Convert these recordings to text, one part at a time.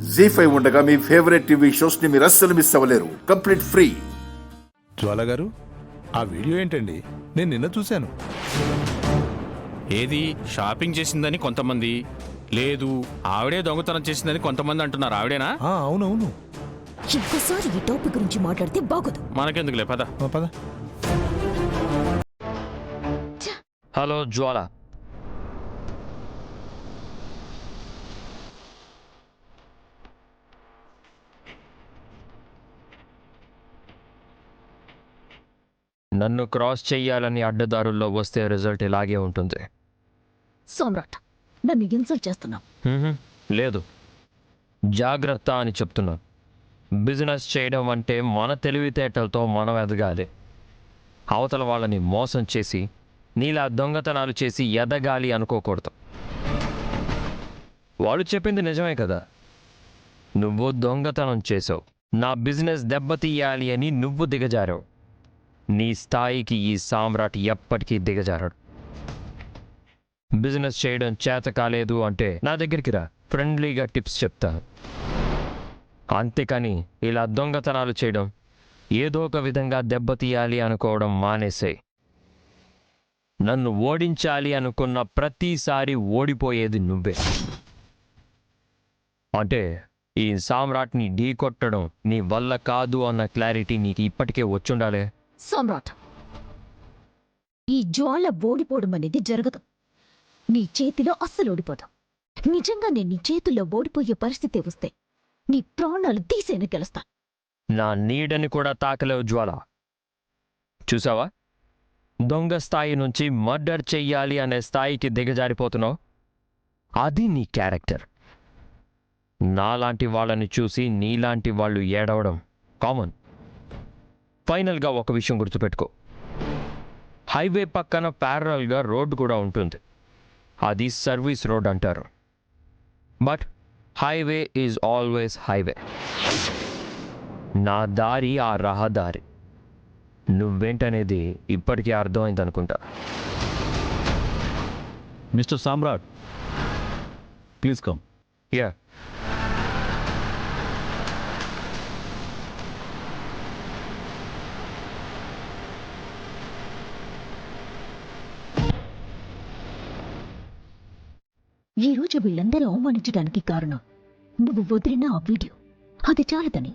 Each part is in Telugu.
జీ5 ఉండగా మీ ఫేవరెట్ టీవీ షోస్ ని మీరు అస్సలు మిస్ అవ్వలేరు. Complete free. జ్వాల గారు, ఆ వీడియో ఏంటండి? నేను నిన్న చూశాను. ఏది షాపింగ్ చేసిందని కొంతమంది, లేదు ఆవిడే దొంగతనం చేసిందని కొంతమంది అంటున్నారు. ఆవిడేనా? అవునవును. ఇంకోసారి ఈ టాపిక్ గురించి మాట్లాడితే బాగోదు. మనకెందుకులే, పద. పద. హలో జ్వాల, నన్ను క్రాస్ చెయ్యాలని అడ్డదారుల్లో వస్తే రిజల్ట్ ఇలాగే ఉంటుంది. సామ్రాట్, నన్ను ఇన్సల్ట్ చేస్తున్నావు. లేదు, జాగ్రత్త అని చెప్తున్నాను. బిజినెస్ చేయడం అంటే మన తెలివితేటలతో మనం ఎదగాలి. అవతల వాళ్ళని మోసం చేసి నీలా దొంగతనాలు చేసి ఎదగాలి అనుకోకూడదు. వాళ్ళు చెప్పింది నిజమే కదా. నువ్వు దొంగతనం చేసావు, నా బిజినెస్ దెబ్బతీయాలి అని నువ్వు దిగజారావు. నీ స్థాయికి ఈ సామ్రాట్ ఎప్పటికీ దిగజారాడు. బిజినెస్ చేయడం చేత కాలేదు అంటే నా దగ్గరికి రా, ఫ్రెండ్లీగా టిప్స్ చెప్తాను. అంతేకాని ఇలా దొంగతనాలు చేయడం, ఏదో ఒక విధంగా దెబ్బతీయాలి అనుకోవడం మానేసే. నన్ను ఓడించాలి అనుకున్న ప్రతిసారి ఓడిపోయేది నువ్వే. అంటే ఈ సామ్రాట్ని ఢీ కొట్టడం నీ వల్ల కాదు అన్న క్లారిటీ నీకు ఇప్పటికే వచ్చుండాలే. సామ్రాట్, ఈ జ్వాల ఓడిపోవడం అనేది జరగదు. నీ చేతిలో అస్సలు ఓడిపోదు. నిజంగా నేను నీ చేతుల్లో ఓడిపోయే పరిస్థితి వస్తే నీ ప్రాణాలు తీసేన గెలుస్తా. నా నీడని కూడా తాకలేవు జ్వాల. చూసావా, దొంగ స్థాయి నుంచి మర్డర్ చెయ్యాలి అనే స్థాయికి దిగజారిపోతున్నావు. అది నీ క్యారెక్టర్. నాలాంటి వాళ్ళని చూసి నీలాంటి వాళ్ళు ఏడవడం కామన్. ఫైనల్గా ఒక విషయం గుర్తుపెట్టుకో, హైవే పక్కన ప్యారలల్గా రోడ్డు కూడా ఉంటుంది. అది సర్వీస్ రోడ్ అంటారు. But highway is always highway. నా దారి ఆ రహదారి. నువ్వేంటనేది ఇప్పటికీ అర్థమైందనుకుంటా. Mister Samrat, please come. Yeah, ఈ రోజు వీళ్ళందరూ అవమానించడానికి కారణం నువ్వు వదిలిన ఆ వీడియో. అది చాలదని,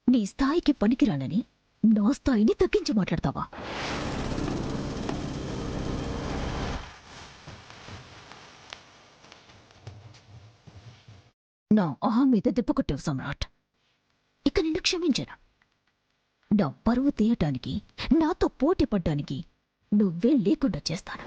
నీ స్థాయికి పనికిరానని నా స్థాయిని తగ్గించి మాట్లాడతావా? నా అహం మీద దెబ్బకొట్టావు సమ్రాట్. ఇక నిన్ను క్షమించను. నా పరువు తీయటానికి, నాతో పోటీ పడ్డానికి నువ్వే లేకుండా చేస్తాను.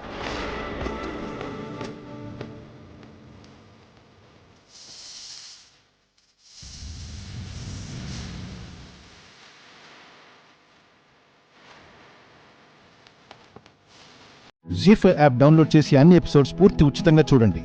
జీ5 యాప్ డౌన్లోడ్ చేసి అన్ని ఎపిసోడ్స్ పూర్తి ఉచితంగా చూడండి.